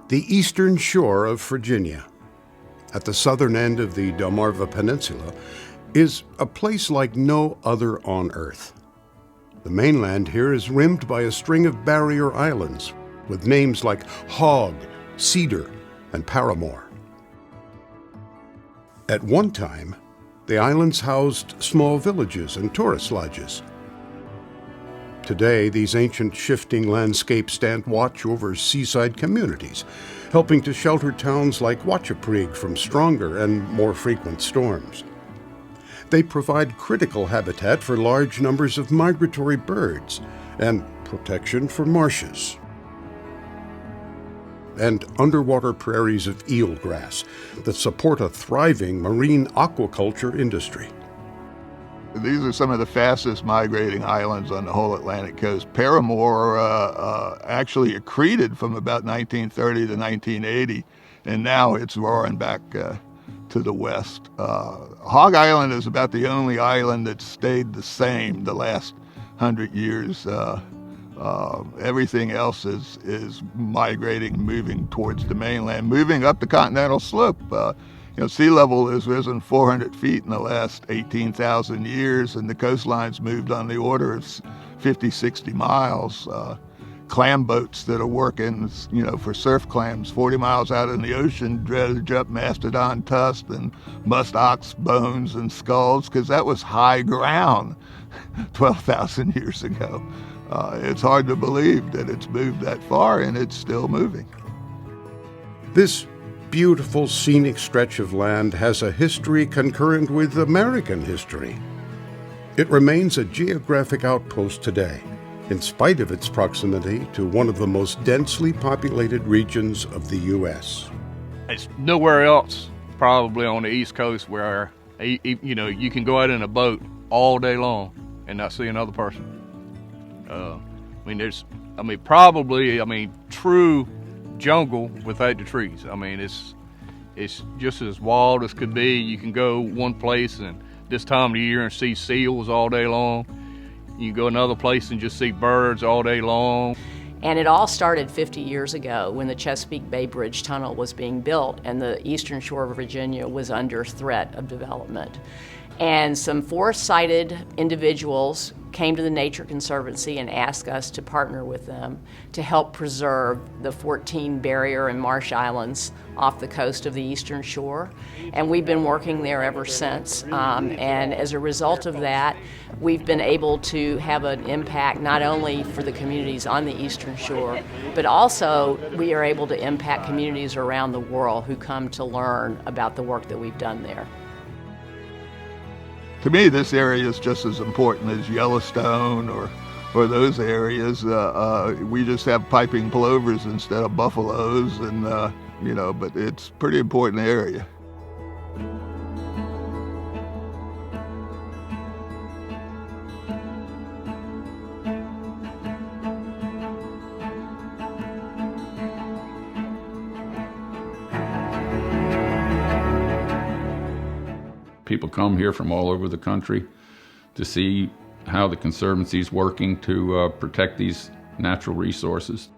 the eastern shore of Virginia, at the southern end of the Delmarva Peninsula, is a place like no other on Earth. The mainland here is rimmed by a string of barrier islands with names like Hog, Cedar, and Paramore. At one time, the islands housed small villages and tourist lodges. Today, these ancient shifting landscapes stand watch over seaside communities, helping to shelter towns like Wachapreague from stronger and more frequent storms. They provide critical habitat for large numbers of migratory birds and protection for marshes and underwater prairies of eelgrass that support a thriving marine aquaculture industry. These are some of the fastest migrating islands on the whole Atlantic coast. Paramore actually accreted from about 1930 to 1980, and now it's roaring back to the west. Hog Island is about the only island that stayed the same the last 100 years. Everything else is migrating, moving towards the mainland, moving up the continental slope. Sea level has risen 400 feet in the last 18,000 years, and the coastlines moved on the order of 50, 60 miles. Clam boats that are working, for surf clams 40 miles out in the ocean dredge up mastodon tusks and musk ox bones and skulls, because that was high ground 12,000 years ago. It's hard to believe that it's moved that far, and it's still moving. This beautiful scenic stretch of land has a history concurrent with American history. It remains a geographic outpost today, in spite of its proximity to one of the most densely populated regions of the U.S. It's nowhere else, probably on the East Coast, where you can go out in a boat all day long and not see another person. True jungle without the trees. It's just as wild as could be. You can go one place and this time of the year and see seals all day long. You can go another place and just see birds all day long. And it all started 50 years ago when the Chesapeake Bay Bridge Tunnel was being built and the eastern shore of Virginia was under threat of development. And some forest-sighted individuals came to the Nature Conservancy and asked us to partner with them to help preserve the 14 barrier and marsh islands off the coast of the eastern shore. And we've been working there ever since. And as a result of that, we've been able to have an impact not only for the communities on the eastern shore, but also we are able to impact communities around the world who come to learn about the work that we've done there. To me, this area is just as important as Yellowstone or those areas. We just have piping plovers instead of buffaloes, and but it's a pretty important area. People come here from all over the country to see how the Conservancy is working to protect these natural resources.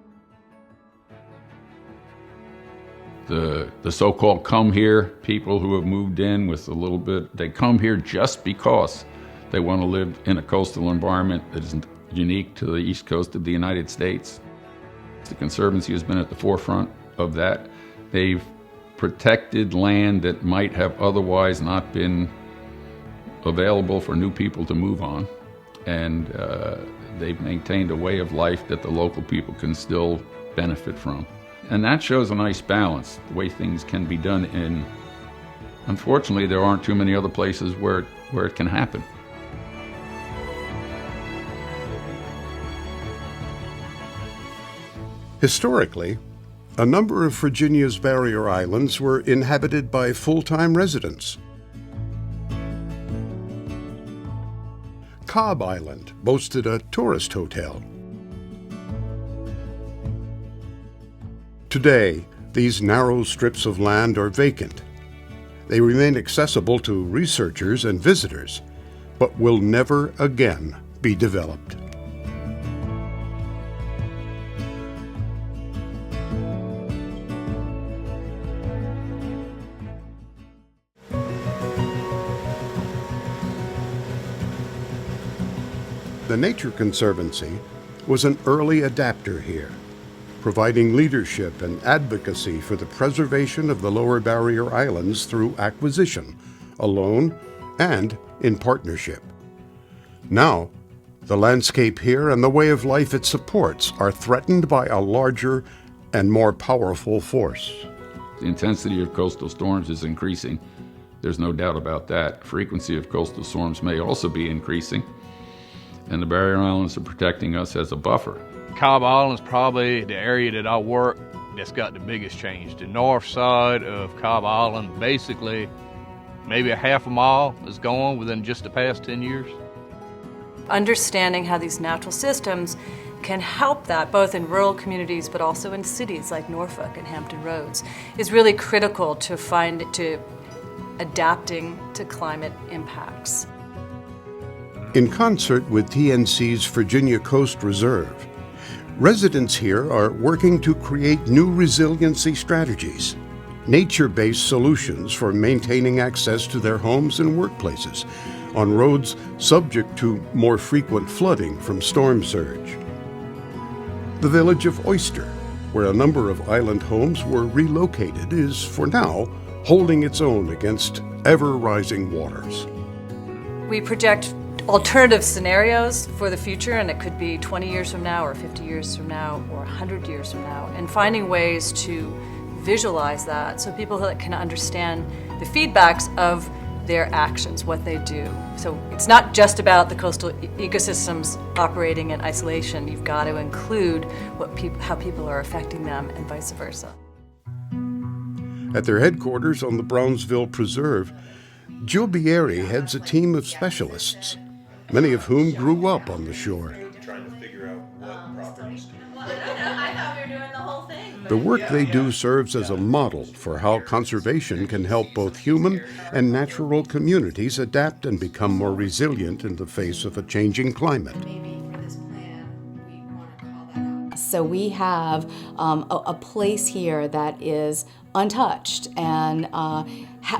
The so-called come here people who have moved in with a little bit, they come here just because they want to live in a coastal environment that is unique to the east coast of the United States. The Conservancy has been at the forefront of that. They've protected land that might have otherwise not been available for new people to move on. And they've maintained a way of life that the local people can still benefit from. And that shows a nice balance, the way things can be done. And unfortunately, there aren't too many other places where it can happen. Historically, a number of Virginia's barrier islands were inhabited by full-time residents. Cobb Island boasted a tourist hotel. Today, these narrow strips of land are vacant. They remain accessible to researchers and visitors, but will never again be developed. The Nature Conservancy was an early adapter here, providing leadership and advocacy for the preservation of the Lower Barrier Islands through acquisition, alone and in partnership. Now, the landscape here and the way of life it supports are threatened by a larger and more powerful force. The intensity of coastal storms is increasing. There's no doubt about that. Frequency of coastal storms may also be increasing, and the barrier islands are protecting us as a buffer. Cobb Island's probably the area that I work that's got the biggest change. The north side of Cobb Island, basically, maybe a half a mile is gone within just the past 10 years. Understanding how these natural systems can help that, both in rural communities but also in cities like Norfolk and Hampton Roads, is really critical to adapting to climate impacts. In concert with TNC's Virginia Coast Reserve, residents here are working to create new resiliency strategies, nature-based solutions for maintaining access to their homes and workplaces on roads subject to more frequent flooding from storm surge. The village of Oyster, where a number of island homes were relocated, is, for now, holding its own against ever-rising waters. We project alternative scenarios for the future, and it could be 20 years from now or 50 years from now or 100 years from now, and finding ways to visualize that so people can understand the feedbacks of their actions, what they do. So it's not just about the coastal ecosystems operating in isolation. You've got to include how people are affecting them and vice versa. At their headquarters on the Brownsville Preserve, Jill Bieri heads a team of specialists, many of whom grew up on the shore. The work they do serves as a model for how conservation can help both human and natural communities adapt and become more resilient in the face of a changing climate. So we have a place here that is untouched, and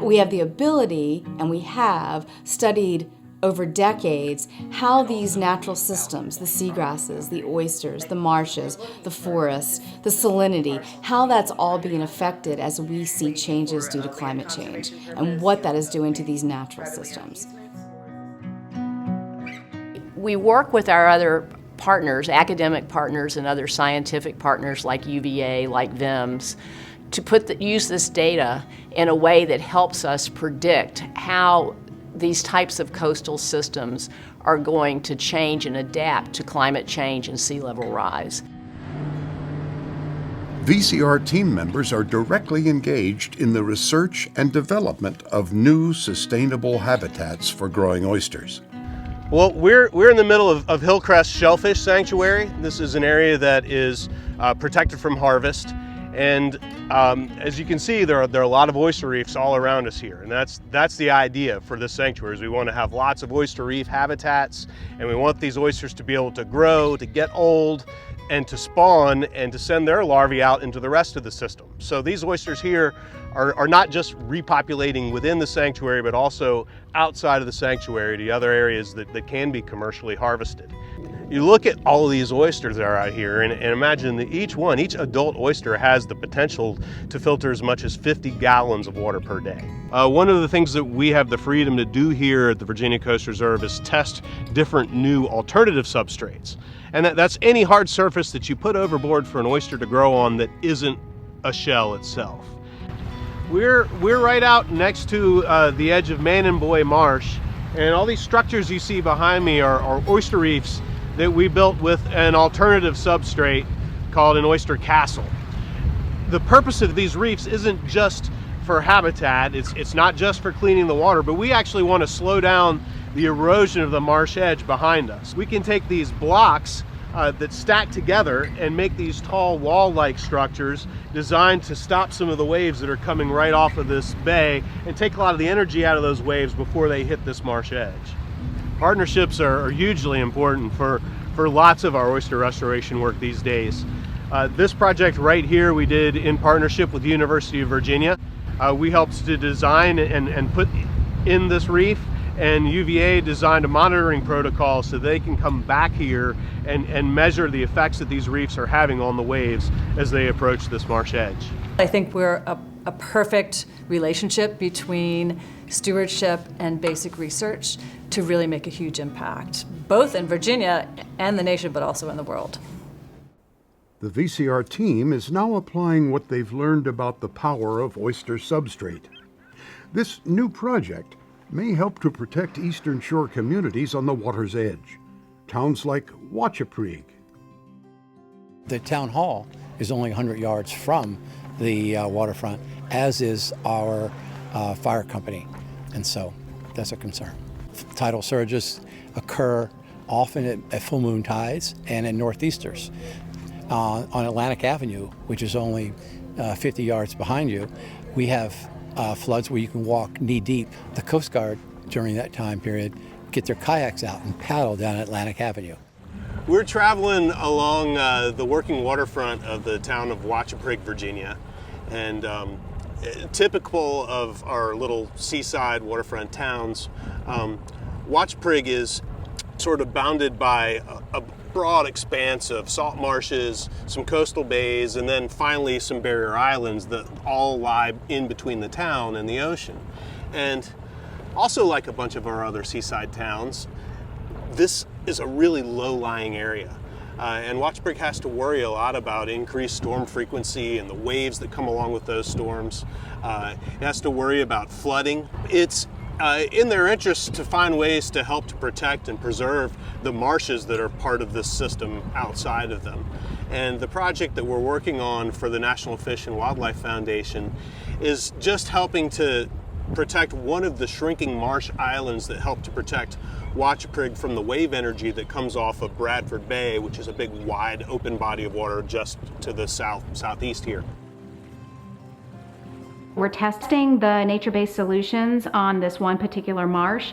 we have the ability, and we have studied over decades how these natural systems, the seagrasses, the oysters, the marshes, the forests, the salinity, how that's all being affected as we see changes due to climate change and what that is doing to these natural systems. We work with our other partners, academic partners and other scientific partners like UVA, like VIMS, to use this data in a way that helps us predict how these types of coastal systems are going to change and adapt to climate change and sea level rise. VCR team members are directly engaged in the research and development of new sustainable habitats for growing oysters. Well, we're in the middle of Hillcrest Shellfish Sanctuary. This is an area that is protected from harvest. And as you can see, there are a lot of oyster reefs all around us here, and that's the idea for this sanctuary. Is we want to have lots of oyster reef habitats, and we want these oysters to be able to grow, to get old, and to spawn, and to send their larvae out into the rest of the system. So these oysters here are not just repopulating within the sanctuary, but also outside of the sanctuary to other areas that can be commercially harvested. You look at all of these oysters that are out here and imagine that each adult oyster has the potential to filter as much as 50 gallons of water per day. One of the things that we have the freedom to do here at the Virginia Coast Reserve is test different new alternative substrates. And that's any hard surface that you put overboard for an oyster to grow on that isn't a shell itself. We're right out next to the edge of Man-and-Boy Marsh, and all these structures you see behind me are oyster reefs that we built with an alternative substrate called an oyster castle. The purpose of these reefs isn't just for habitat, it's not just for cleaning the water, but we actually want to slow down the erosion of the marsh edge behind us. We can take these blocks that stack together and make these tall wall-like structures designed to stop some of the waves that are coming right off of this bay and take a lot of the energy out of those waves before they hit this marsh edge. Partnerships are hugely important for lots of our oyster restoration work these days. This project right here we did in partnership with the University of Virginia. We helped to design and put in this reef, And UVA designed a monitoring protocol so they can come back here and measure the effects that these reefs are having on the waves as they approach this marsh edge. I think we're a perfect relationship between stewardship and basic research to really make a huge impact, both in Virginia and the nation, but also in the world. The VCR team is now applying what they've learned about the power of oyster substrate. This new project may help to protect Eastern Shore communities on the water's edge, towns like Wachapreague. The town hall is only 100 yards from the waterfront, as is our fire company, and so that's a concern. Tidal surges occur often at full moon tides and at northeasters. On Atlantic Avenue, which is only 50 yards behind you, we have floods where you can walk knee deep. The Coast Guard during that time period get their kayaks out and paddle down Atlantic Avenue. We're traveling along the working waterfront of the town of Wachapreague, Virginia, and typical of our little seaside waterfront towns, Wachapreague is sort of bounded by a broad expanse of salt marshes, some coastal bays, and then finally some barrier islands that all lie in between the town and the ocean. And also, like a bunch of our other seaside towns, this is a really low-lying area. And Wachapreague has to worry a lot about increased storm frequency and the waves that come along with those storms. It has to worry about flooding. It's in their interest to find ways to help to protect and preserve the marshes that are part of this system outside of them. And the project that we're working on for the National Fish and Wildlife Foundation is just helping to protect one of the shrinking marsh islands that help to protect Wachapreague from the wave energy that comes off of Bradford Bay, which is a big wide open body of water just to the southeast here. We're testing the nature-based solutions on this one particular marsh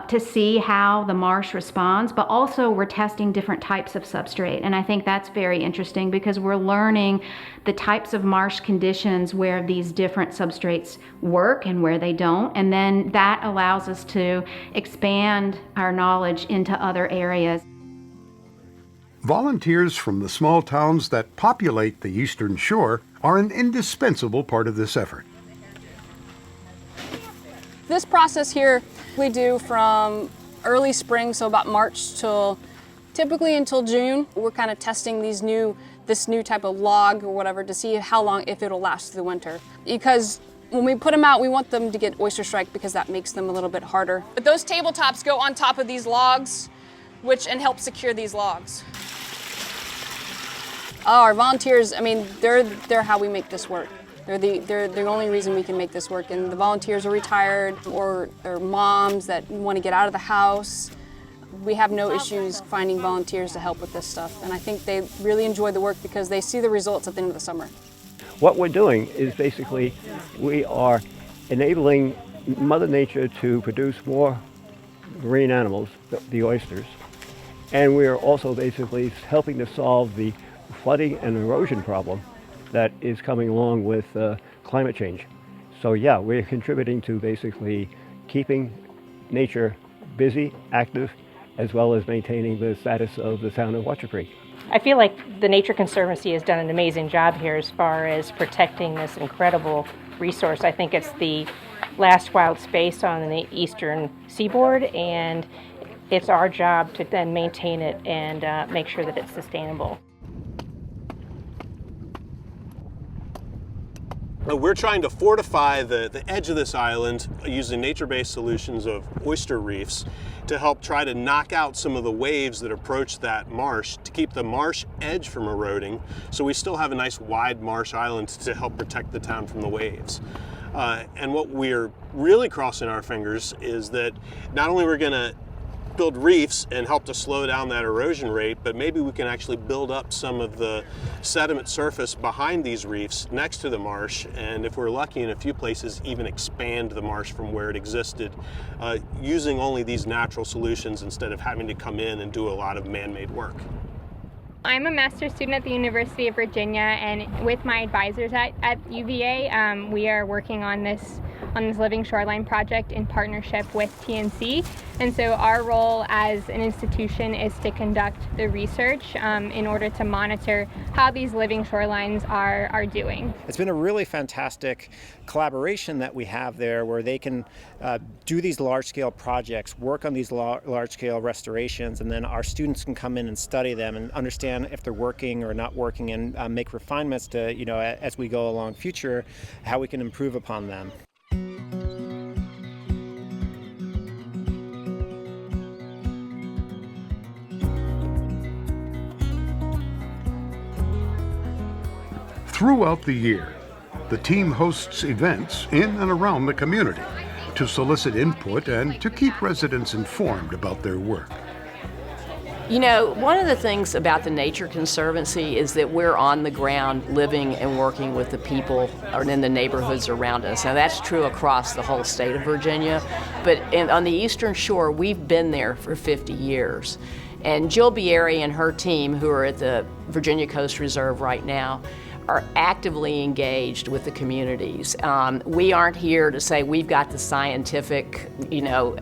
to see how the marsh responds, but also we're testing different types of substrate. And I think that's very interesting because we're learning the types of marsh conditions where these different substrates work and where they don't. And then that allows us to expand our knowledge into other areas. Volunteers from the small towns that populate the Eastern Shore are an indispensable part of this effort. This process here we do from early spring, so about March till typically until June. We're kind of testing this new type of log or whatever to see how long, if it'll last through the winter. Because when we put them out, we want them to get oyster strike because that makes them a little bit harder. But those tabletops go on top of these logs, and help secure these logs. Our volunteers, I mean, they're how we make this work. They're the only reason we can make this work. And the volunteers are retired or moms that want to get out of the house. We have no issues finding volunteers to help with this stuff. And I think they really enjoy the work because they see the results at the end of the summer. What we're doing is basically we are enabling Mother Nature to produce more marine animals, the oysters. And we are also basically helping to solve the flooding and erosion problem that is coming along with climate change. So yeah, we're contributing to basically keeping nature busy, active, as well as maintaining the status of the town of Wachapreague. I feel like the Nature Conservancy has done an amazing job here as far as protecting this incredible resource. I think it's the last wild space on the eastern seaboard, and it's our job to then maintain it and make sure that it's sustainable. We're trying to fortify the edge of this island using nature-based solutions of oyster reefs to help try to knock out some of the waves that approach that marsh to keep the marsh edge from eroding, so we still have a nice wide marsh island to help protect the town from the waves. And what we're really crossing our fingers is that not only we're going to build reefs and help to slow down that erosion rate, but maybe we can actually build up some of the sediment surface behind these reefs next to the marsh, and if we're lucky in a few places, even expand the marsh from where it existed, using only these natural solutions instead of having to come in and do a lot of man-made work. I'm a master's student at the University of Virginia, and with my advisors at UVA, we are working on this on this Living Shoreline project in partnership with TNC. And so our role as an institution is to conduct the research in order to monitor how these living shorelines are doing. It's been a really fantastic collaboration that we have there, where they can do these large-scale projects, work on these large-scale restorations, and then our students can come in and study them and understand if they're working or not working, and make refinements to, as we go along future, how we can improve upon them. Throughout the year, the team hosts events in and around the community to solicit input and to keep residents informed about their work. One of the things about the Nature Conservancy is that we're on the ground living and working with the people in the neighborhoods around us. Now that's true across the whole state of Virginia, but on the Eastern Shore, we've been there for 50 years. And Jill Bieri and her team, who are at the Virginia Coast Reserve right now, are actively engaged with the communities. We aren't here to say we've got the scientific,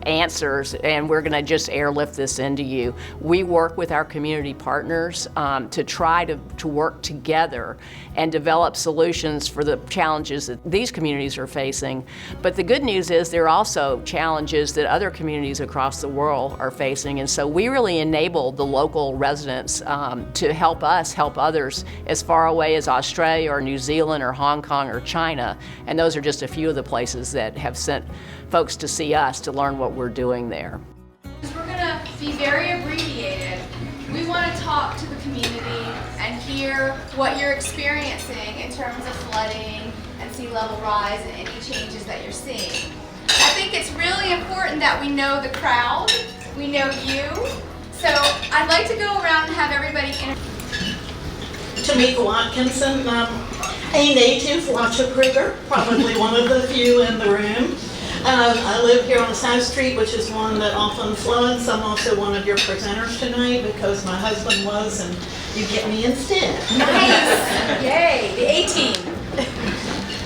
answers and we're gonna just airlift this into you. We work with our community partners to try to work together and develop solutions for the challenges that these communities are facing. But the good news is there are also challenges that other communities across the world are facing, and so we really enable the local residents to help us help others as far away as Australia or New Zealand or Hong Kong or China, and those are just a few of the places that have sent folks to see us to learn what we're doing there. We're going to be very abbreviated. We want to talk to the community and hear what you're experiencing in terms of flooding and sea level rise and any changes that you're seeing. I think it's really important that we know the crowd, we know you, so I'd like to go around and have everybody introduce. Tamika Watkinson, a native Watchaprigger, probably one of the few in the room. I live here on South Street, which is one that often floods. I'm also one of your presenters tonight because my husband was, and you get me instead. Nice! Yay, the A-team.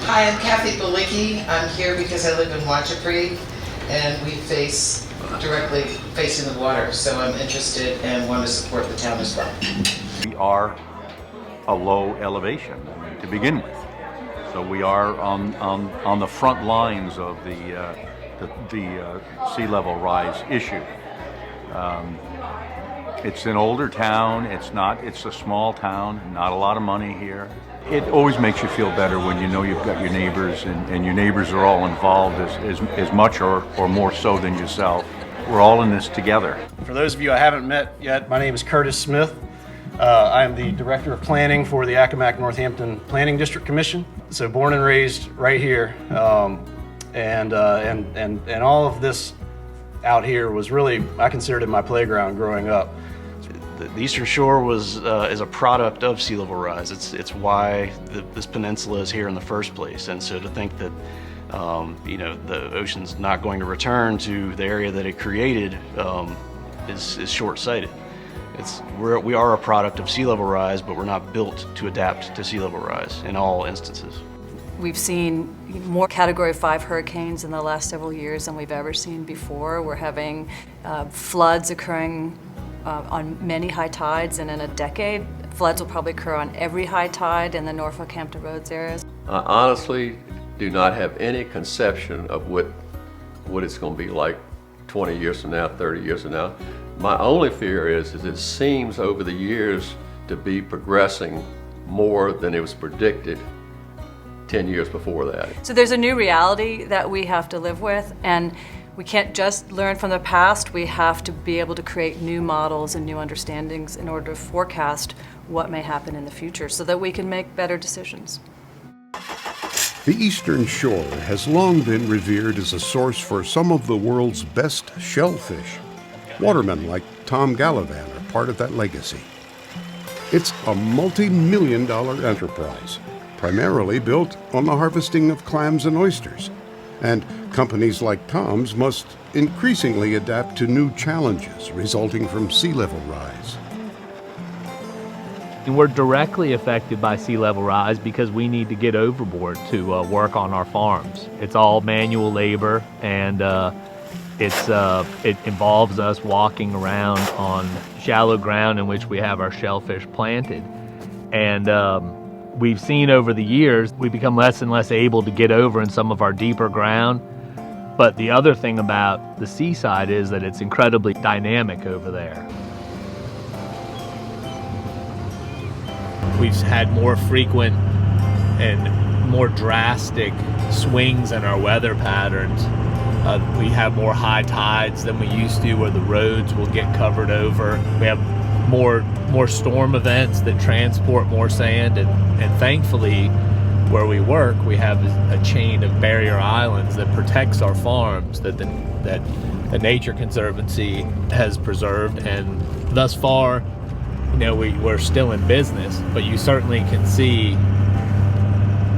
Hi, I'm Kathy Balicki. I'm here because I live in Watchaprigg, and we face directly facing the water, so I'm interested and want to support the town as well. We are a low elevation to begin with. So we are on the front lines of the sea level rise issue. It's an older town. It's a small town. Not a lot of money here. It always makes you feel better when you know you've got your neighbors and your neighbors are all involved as much or more so than yourself. We're all in this together. For those of you I haven't met yet, my name is Curtis Smith. I am the Director of Planning for the Accomack Northampton Planning District Commission. So born and raised right here, and all of this out here was really, I considered it my playground growing up. The Eastern Shore is a product of sea level rise. It's why this peninsula is here in the first place. And so to think that the ocean's not going to return to the area that it created is short-sighted. We are a product of sea level rise, but we're not built to adapt to sea level rise in all instances. We've seen more Category 5 hurricanes in the last several years than we've ever seen before. We're having floods occurring on many high tides, and in a decade, floods will probably occur on every high tide in the Norfolk Hampton Roads areas. I honestly do not have any conception of what it's going to be like 20 years from now, 30 years from now. My only fear is it seems over the years to be progressing more than it was predicted 10 years before that. So there's a new reality that we have to live with, and we can't just learn from the past. We have to be able to create new models and new understandings in order to forecast what may happen in the future so that we can make better decisions. The Eastern Shore has long been revered as a source for some of the world's best shellfish. Watermen like Tom Gallivan are part of that legacy. It's a multi-million-dollar enterprise, primarily built on the harvesting of clams and oysters. And companies like Tom's must increasingly adapt to new challenges resulting from sea level rise. And we're directly affected by sea level rise because we need to get overboard to work on our farms. It's all manual labor, and it involves us walking around on shallow ground in which we have our shellfish planted. And we've seen over the years, we become less and less able to get over in some of our deeper ground. But the other thing about the seaside is that it's incredibly dynamic over there. We've had more frequent and more drastic swings in our weather patterns. We have more high tides than we used to, where the roads will get covered over. We have more storm events that transport more sand, and thankfully, where we work, we have a chain of barrier islands that protects our farms that the Nature Conservancy has preserved. And thus far, we're still in business, but you certainly can see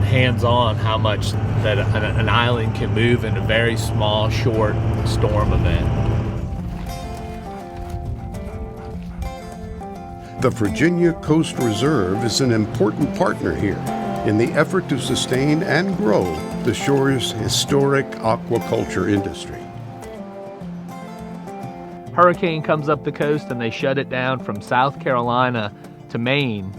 hands-on how much that an island can move in a very small, short storm event. The Virginia Coast Reserve is an important partner here in the effort to sustain and grow the shore's historic aquaculture industry. Hurricane comes up the coast and they shut it down from South Carolina to Maine.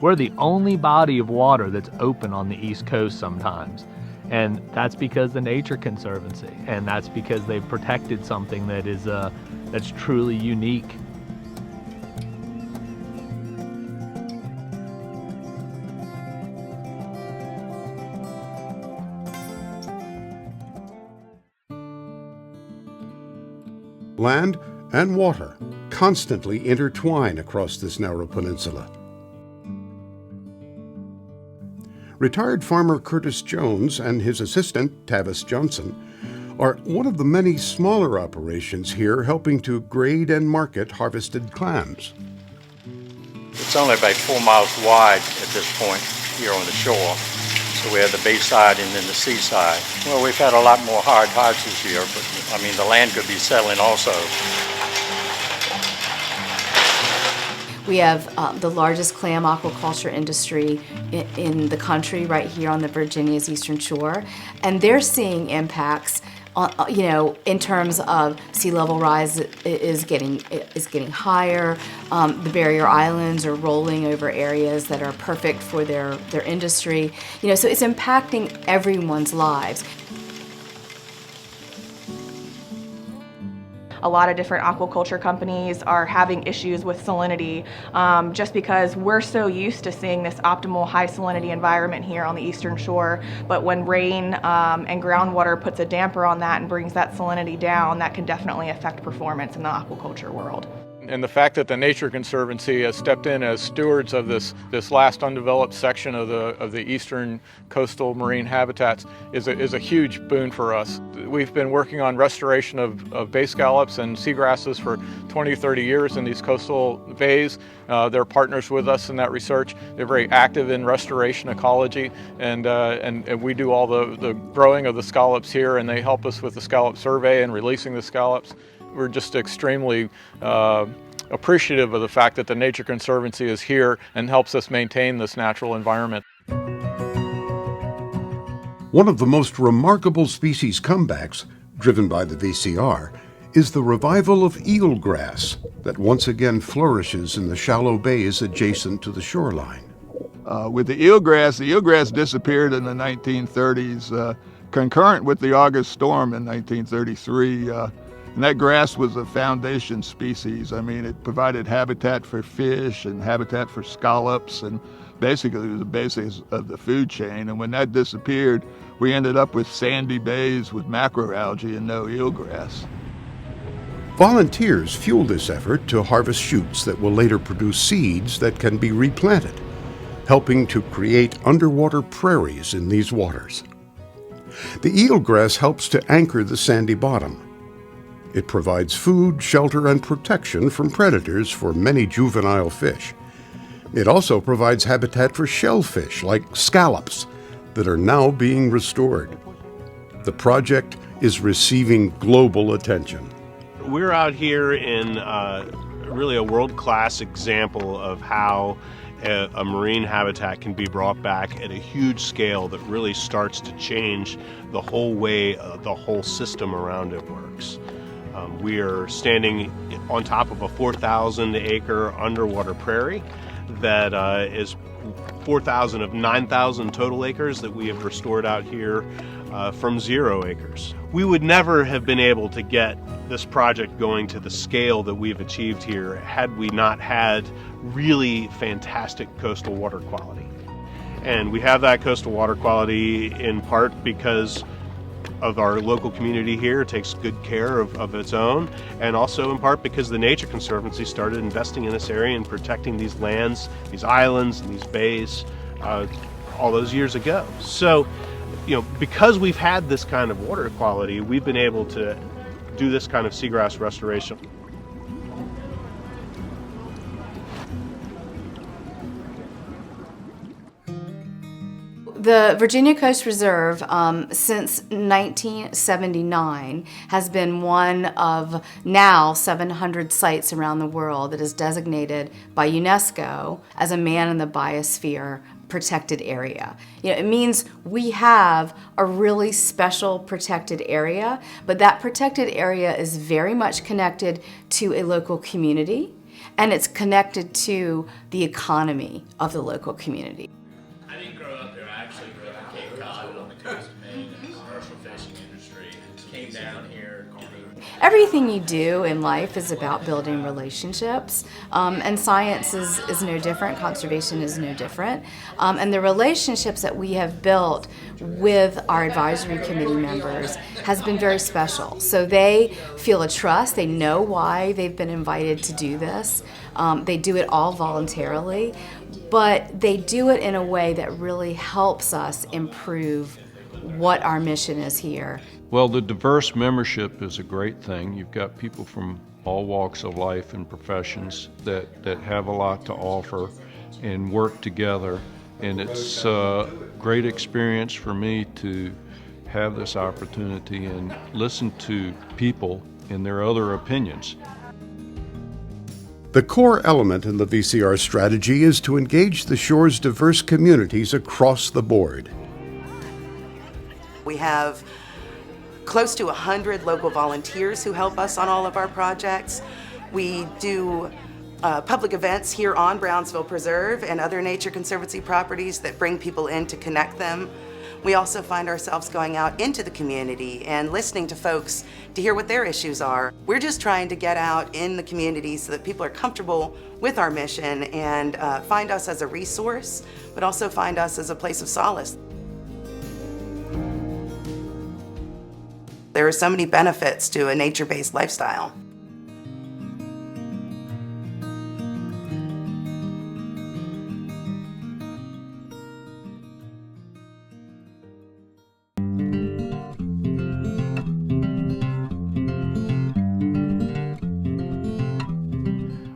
We're the only body of water that's open on the East Coast sometimes. And that's because the Nature Conservancy, and that's because they've protected something that is that's truly unique. Land and water constantly intertwine across this narrow peninsula. Retired farmer Curtis Jones and his assistant, Tavis Johnson, are one of the many smaller operations here helping to grade and market harvested clams. It's only about 4 miles wide at this point here on the shore. So we have the bayside and then the seaside. Well, we've had a lot more hard tides this year, but I mean, the land could be settling also. We have the largest clam aquaculture industry in the country right here on the Virginia's Eastern Shore, and they're seeing impacts in terms of sea level rise is getting higher. The barrier islands are rolling over areas that are perfect for their industry. So it's impacting everyone's lives. A lot of different aquaculture companies are having issues with salinity just because we're so used to seeing this optimal high salinity environment here on the Eastern Shore, but when rain and groundwater puts a damper on that and brings that salinity down, that can definitely affect performance in the aquaculture world. And the fact that the Nature Conservancy has stepped in as stewards of this last undeveloped section of the eastern coastal marine habitats is a huge boon for us. We've been working on restoration of bay scallops and seagrasses for 20 or 30 years in these coastal bays. They're partners with us in that research. They're very active in restoration ecology, and we do all the growing of the scallops here, and they help us with the scallop survey and releasing the scallops. We're just extremely appreciative of the fact that the Nature Conservancy is here and helps us maintain this natural environment. One of the most remarkable species comebacks, driven by the VCR, is the revival of eelgrass that once again flourishes in the shallow bays adjacent to the shoreline. With the eelgrass disappeared in the 1930s, concurrent with the August storm in 1933. And that grass was a foundation species. I mean, it provided habitat for fish and habitat for scallops, and basically it was the basis of the food chain. And when that disappeared, we ended up with sandy bays with macroalgae and no eelgrass. Volunteers fuel this effort to harvest shoots that will later produce seeds that can be replanted, helping to create underwater prairies in these waters. The eelgrass helps to anchor the sandy bottom. It provides food, shelter, and protection from predators for many juvenile fish. It also provides habitat for shellfish like scallops that are now being restored. The project is receiving global attention. We're out here in really a world-class example of how a marine habitat can be brought back at a huge scale that really starts to change the whole way the whole system around it works. We are standing on top of a 4,000 acre underwater prairie that is 4,000 of 9,000 total acres that we have restored out here from 0 acres. We would never have been able to get this project going to the scale that we've achieved here had we not had really fantastic coastal water quality. And we have that coastal water quality in part because of our local community here. It takes good care of its own, and also in part because the Nature Conservancy started investing in this area and protecting these lands, these islands, and these bays all those years ago. So, because we've had this kind of water quality, we've been able to do this kind of seagrass restoration. The Virginia Coast Reserve, since 1979, has been one of now 700 sites around the world that is designated by UNESCO as a Man in the Biosphere protected area. It means we have a really special protected area, but that protected area is very much connected to a local community, and it's connected to the economy of the local community. I didn't grow up there. I actually grew up in Cape Cod on the coast of Maine in the commercial fishing industry. Came down here. Everything you do in life is about building relationships, and science is no different, conservation is no different. And the relationships that we have built with our advisory committee members has been very special. So they feel a trust, they know why they've been invited to do this. They do it all voluntarily, but they do it in a way that really helps us improve what our mission is here. Well, the diverse membership is a great thing. You've got people from all walks of life and professions that have a lot to offer and work together. And it's a great experience for me to have this opportunity and listen to people and their other opinions. The core element in the VCR strategy is to engage the shore's diverse communities across the board. We have close to 100 local volunteers who help us on all of our projects. We do public events here on Brownsville Preserve and other Nature Conservancy properties that bring people in to connect them. We also find ourselves going out into the community and listening to folks to hear what their issues are. We're just trying to get out in the community so that people are comfortable with our mission and find us as a resource, but also find us as a place of solace. There are so many benefits to a nature-based lifestyle.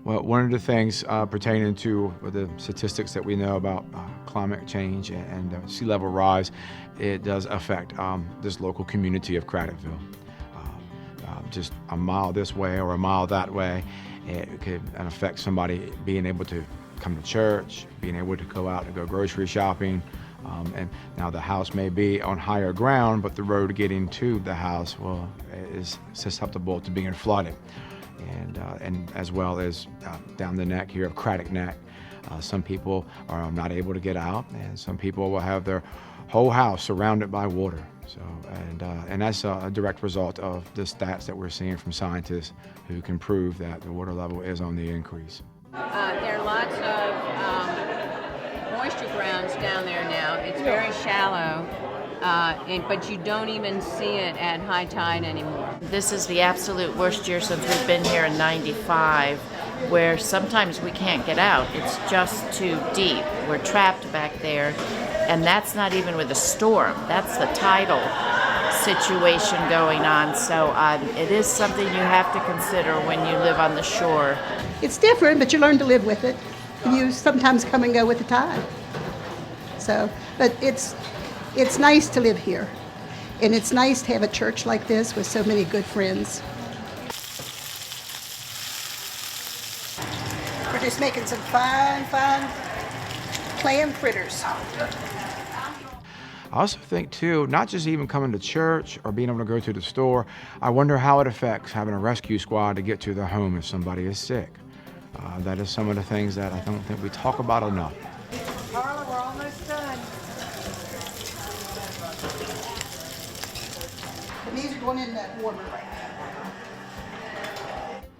Well, one of the things pertaining to the statistics that we know about climate change and sea level rise, it does affect this local community of Craddockville. Just a mile this way or a mile that way, it could affect somebody being able to come to church, being able to go out and go grocery shopping. And now the house may be on higher ground, but the road getting to the house is susceptible to being flooded. And as well as down the neck here of Craddock Neck, some people are not able to get out, and some people will have their whole house surrounded by water. So, and that's a direct result of the stats that we're seeing from scientists who can prove that the water level is on the increase. There are lots of moisture grounds down there now. It's very shallow, but you don't even see it at high tide anymore. This is the absolute worst year since we've been here in '95, where sometimes we can't get out. It's just too deep. We're trapped back there, and that's not even with a storm. That's the tidal situation going on. So it is something you have to consider when you live on the shore. It's different, but you learn to live with it. You sometimes come and go with the tide. So, but it's nice to live here. And it's nice to have a church like this with so many good friends. We're just making some fine playing fritters. I also think too, not just even coming to church or being able to go to the store, I wonder how it affects having a rescue squad to get to their home if somebody is sick. That is some of the things that I don't think we talk about enough. Carla, we're almost done. And these are going in that warmer right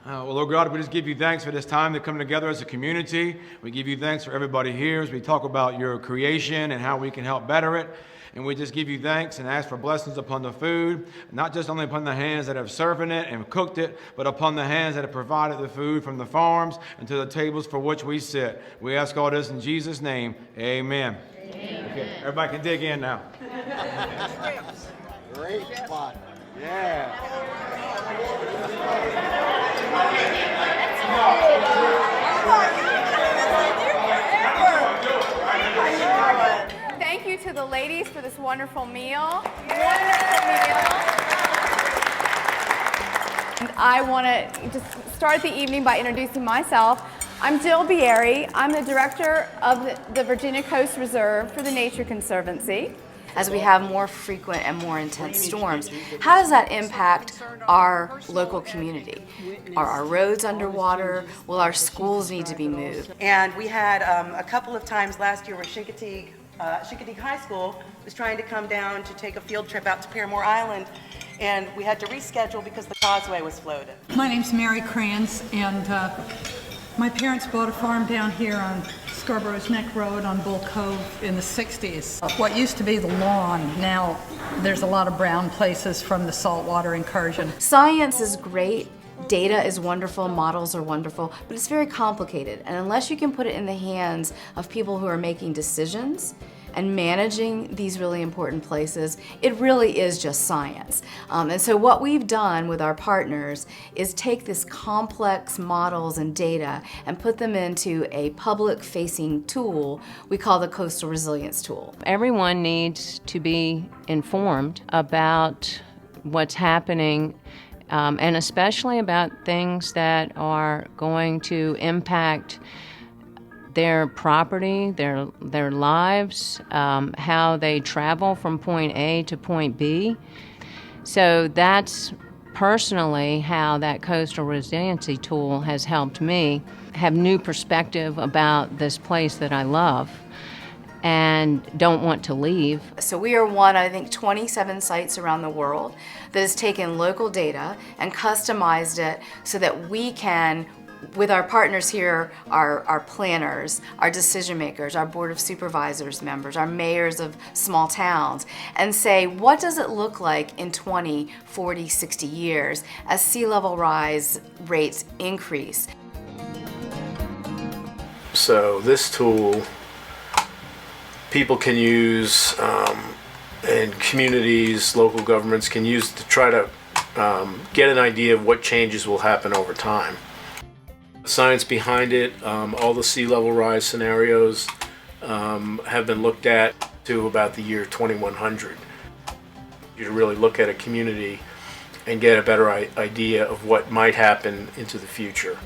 now. Well, Lord God, we just give you thanks for this time to come together as a community. We give you thanks for everybody here as we talk about your creation and how we can help better it. And we just give you thanks and ask for blessings upon the food, not just only upon the hands that have served it and cooked it, but upon the hands that have provided the food from the farms and to the tables for which we sit. We ask all this in Jesus' name. Amen. Amen. Okay, everybody can dig in now. Great spot. Yeah. Thank you to the ladies for this wonderful meal. And I want to just start the evening by introducing myself. I'm Jill Bieri. I'm the director of the Virginia Coast Reserve for the Nature Conservancy. As we have more frequent and more intense storms, how does that impact our local community? Are our roads underwater? Will our schools need to be moved? And we had a couple of times last year where Chincoteague High School was trying to come down to take a field trip out to Paramore Island, and we had to reschedule because the causeway was floated. My name's Mary Kranz, and my parents bought a farm down here on Scarborough's Neck Road on Bull Cove in the 60s. What used to be the lawn, now there's a lot of brown places from the saltwater incursion. Science is great, data is wonderful, models are wonderful, but it's very complicated. And unless you can put it in the hands of people who are making decisions and managing these really important places, it really is just science. And so what we've done with our partners is take this complex models and data and put them into a public-facing tool we call the Coastal Resilience Tool. Everyone needs to be informed about what's happening, and especially about things that are going to impact their property, their lives, how they travel from point A to point B. So that's personally how that coastal resiliency tool has helped me have new perspective about this place that I love and don't want to leave. So we are one, I think, 27 sites around the world that has taken local data and customized it so that we can, with our partners here, our planners, our decision makers, our board of supervisors members, our mayors of small towns, and say, what does it look like in 20, 40, 60 years as sea level rise rates increase? So this tool, people can use, and communities, local governments can use to try to get an idea of what changes will happen over time. The science behind it, all the sea level rise scenarios have been looked at to about the year 2100. You to really look at a community and get a better idea of what might happen into the future.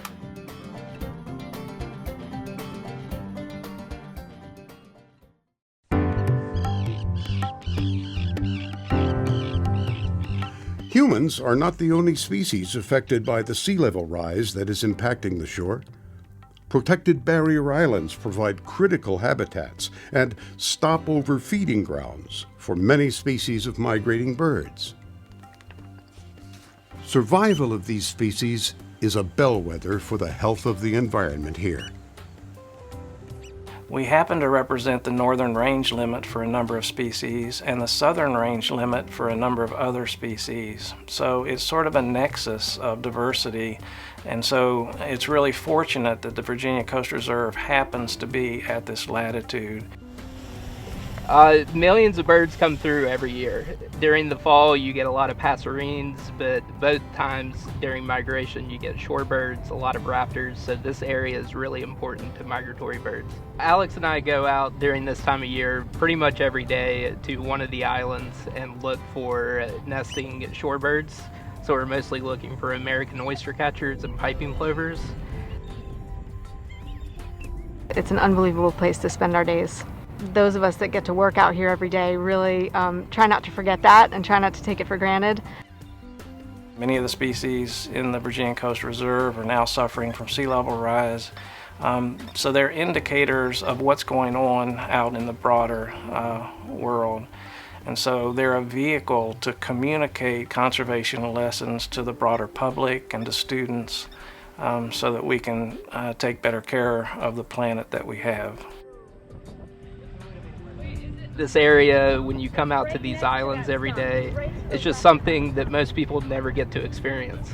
Humans are not the only species affected by the sea level rise that is impacting the shore. Protected barrier islands provide critical habitats and stopover feeding grounds for many species of migrating birds. Survival of these species is a bellwether for the health of the environment here. We happen to represent the northern range limit for a number of species and the southern range limit for a number of other species. So it's sort of a nexus of diversity, and so it's really fortunate that the Virginia Coast Reserve happens to be at this latitude. Millions of birds come through every year. During the fall you get a lot of passerines, but both times during migration you get shorebirds, a lot of raptors, so this area is really important to migratory birds. Alex and I go out during this time of year pretty much every day to one of the islands and look for nesting shorebirds. So we're mostly looking for American oyster catchers and piping plovers. It's an unbelievable place to spend our days. Those of us that get to work out here every day really try not to forget that and try not to take it for granted. Many of the species in the Virginia Coast Reserve are now suffering from sea level rise. So they're indicators of what's going on out in the broader world. And so they're a vehicle to communicate conservation lessons to the broader public and to students so that we can take better care of the planet that we have. This area, when you come out to these islands every day, it's just something that most people never get to experience.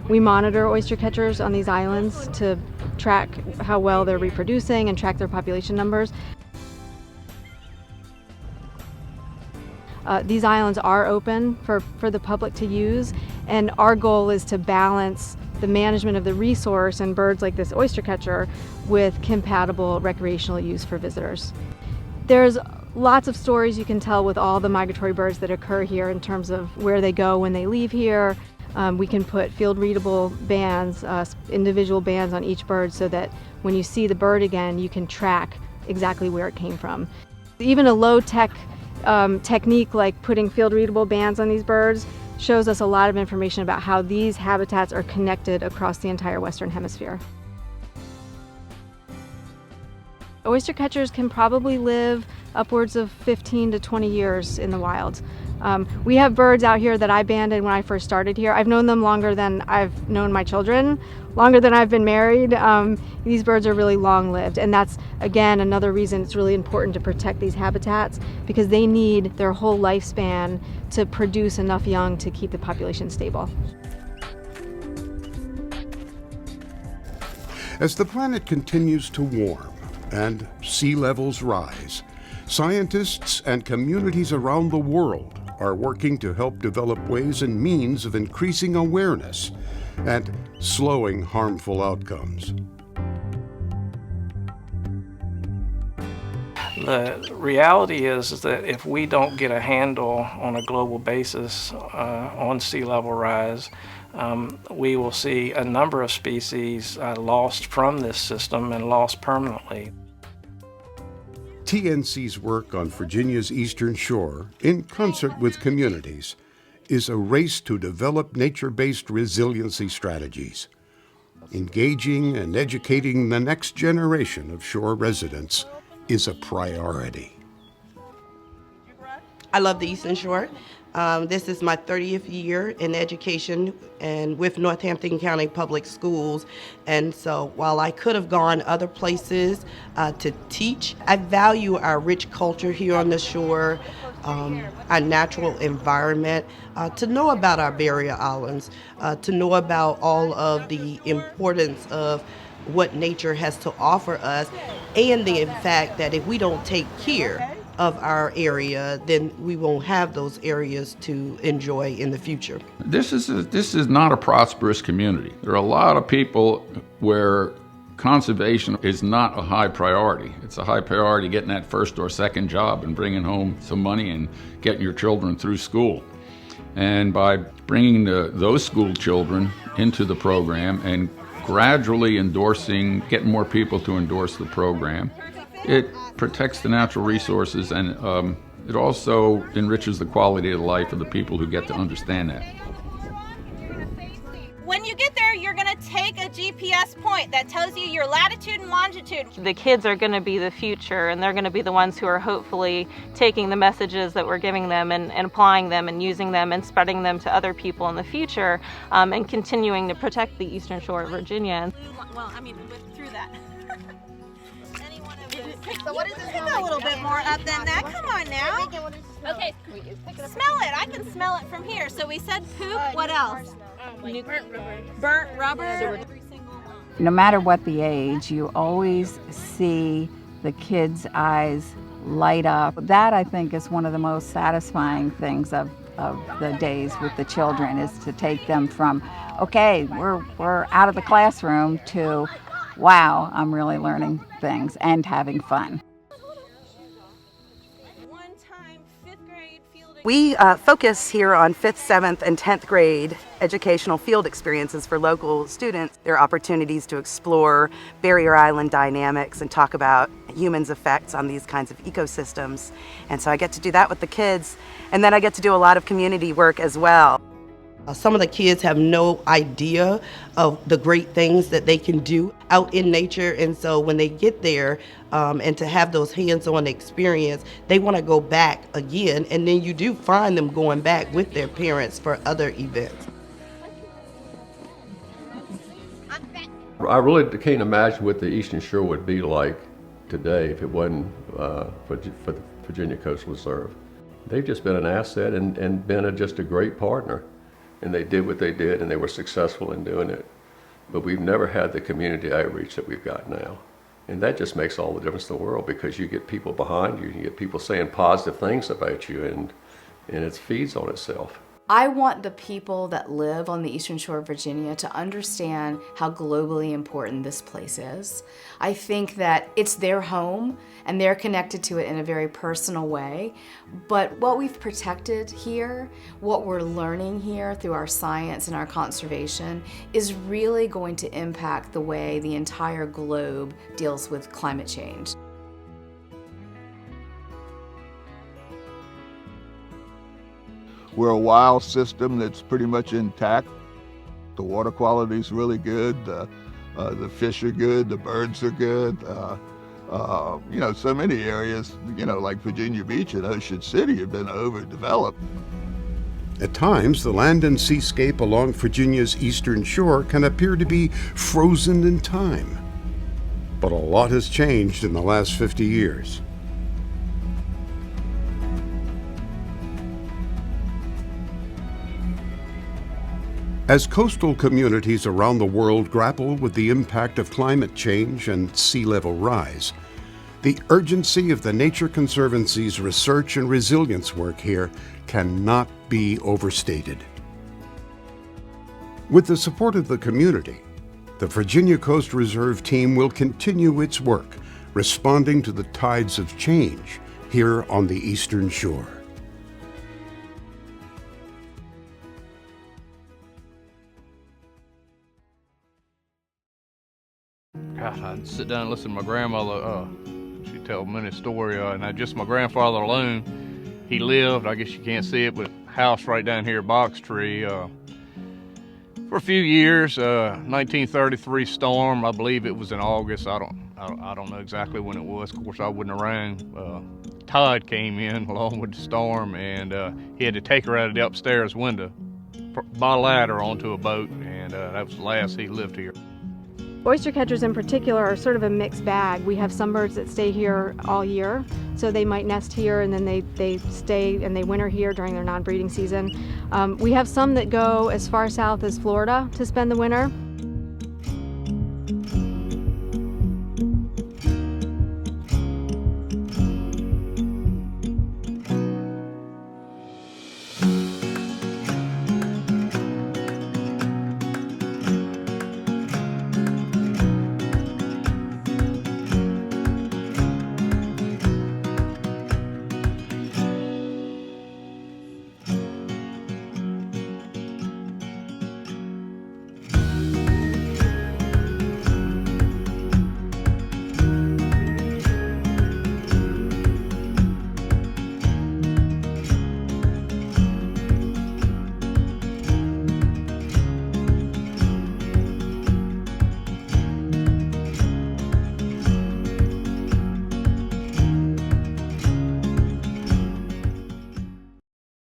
We monitor oyster catchers on these islands to track how well they're reproducing and track their population numbers. These islands are open for the public to use, and our goal is to balance the management of the resource and birds like this oyster catcher with compatible recreational use for visitors. There's lots of stories you can tell with all the migratory birds that occur here in terms of where they go when they leave here. We can put field readable bands, individual bands on each bird so that when you see the bird again, you can track exactly where it came from. Even a low-tech technique like putting field readable bands on these birds shows us a lot of information about how these habitats are connected across the entire Western Hemisphere. Oyster catchers can probably live upwards of 15 to 20 years in the wild. We have birds out here that I abandoned when I first started here. I've known them longer than I've known my children, longer than I've been married. These birds are really long-lived, and that's, again, another reason it's really important to protect these habitats, because they need their whole lifespan to produce enough young to keep the population stable. As the planet continues to warm and sea levels rise, scientists and communities around the world are working to help develop ways and means of increasing awareness and slowing harmful outcomes. The reality is that if we don't get a handle on a global basis on sea level rise, we will see a number of species lost from this system and lost permanently. TNC's work on Virginia's Eastern Shore, in concert with communities, is a race to develop nature-based resiliency strategies. Engaging and educating the next generation of shore residents is a priority. I love the Eastern Shore. This is my 30th year in education and with Northampton County Public Schools. And so while I could have gone other places to teach, I value our rich culture here on the shore, our natural environment, to know about our barrier islands, to know about all of the importance of what nature has to offer us, and the fact that if we don't take care of our area, then we won't have those areas to enjoy in the future. This is not a prosperous community. There are a lot of people where conservation is not a high priority. It's a high priority getting that first or second job and bringing home some money and getting your children through school. And by bringing those school children into the program and gradually getting more people to endorse the program, it protects the natural resources, and it also enriches the quality of life of the people who get to understand that. When you get there, you're going to take a GPS point that tells you your latitude and longitude. The kids are going to be the future, and they're going to be the ones who are hopefully taking the messages that we're giving them and applying them and using them and spreading them to other people in the future, and continuing to protect the Eastern Shore of Virginia. Well, I mean, through that. So what is it? Pick a little bit more up than that. Come on now. Okay, smell it. I can smell it from here. So we said poop. What else? Burnt rubber. Burnt rubber. No matter what the age, you always see the kids' eyes light up. That, I think, is one of the most satisfying things of the days with the children, is to take them from, okay, we're out of the classroom, to, wow, I'm really learning things and having fun. One time, 5th grade field We focus here on 5th, 7th, and 10th grade educational field experiences for local students. There are opportunities to explore barrier island dynamics and talk about humans' effects on these kinds of ecosystems. And so I get to do that with the kids, and then I get to do a lot of community work as well. Some of the kids have no idea of the great things that they can do out in nature, and so when they get there and to have those hands-on experience, they want to go back again, and then you do find them going back with their parents for other events. I really can't imagine what the Eastern Shore would be like today if it wasn't for the Virginia Coastal Reserve. They've just been an asset and been just a great partner. And they did what they did, and they were successful in doing it. But we've never had the community outreach that we've got now. And that just makes all the difference in the world, because you get people behind you, you get people saying positive things about you, and it feeds on itself. I want the people that live on the Eastern Shore of Virginia to understand how globally important this place is. I think that it's their home and they're connected to it in a very personal way. But what we've protected here, what we're learning here through our science and our conservation, is really going to impact the way the entire globe deals with climate change. We're a wild system that's pretty much intact. The water quality is really good. The fish are good. The birds are good. You know, so many areas, you know, like Virginia Beach and Ocean City have been overdeveloped. At times, the land and seascape along Virginia's eastern shore can appear to be frozen in time. But a lot has changed in the last 50 years. As coastal communities around the world grapple with the impact of climate change and sea level rise, the urgency of the Nature Conservancy's research and resilience work here cannot be overstated. With the support of the community, the Virginia Coast Reserve team will continue its work, responding to the tides of change here on the Eastern Shore. Gosh, I'd sit down and listen to my grandmother. She'd tell many stories, and just my grandfather alone, he lived, I guess you can't see it, but a house right down here, Box Tree, for a few years. 1933 storm, I believe it was in August. I don't know exactly when it was. Of course, I wasn't around. Tide came in along with the storm, and he had to take her out of the upstairs window by ladder onto a boat, and that was the last he lived here. Oyster catchers in particular are sort of a mixed bag. We have some birds that stay here all year, so they might nest here and then they stay and they winter here during their non-breeding season. We have some that go as far south as Florida to spend the winter,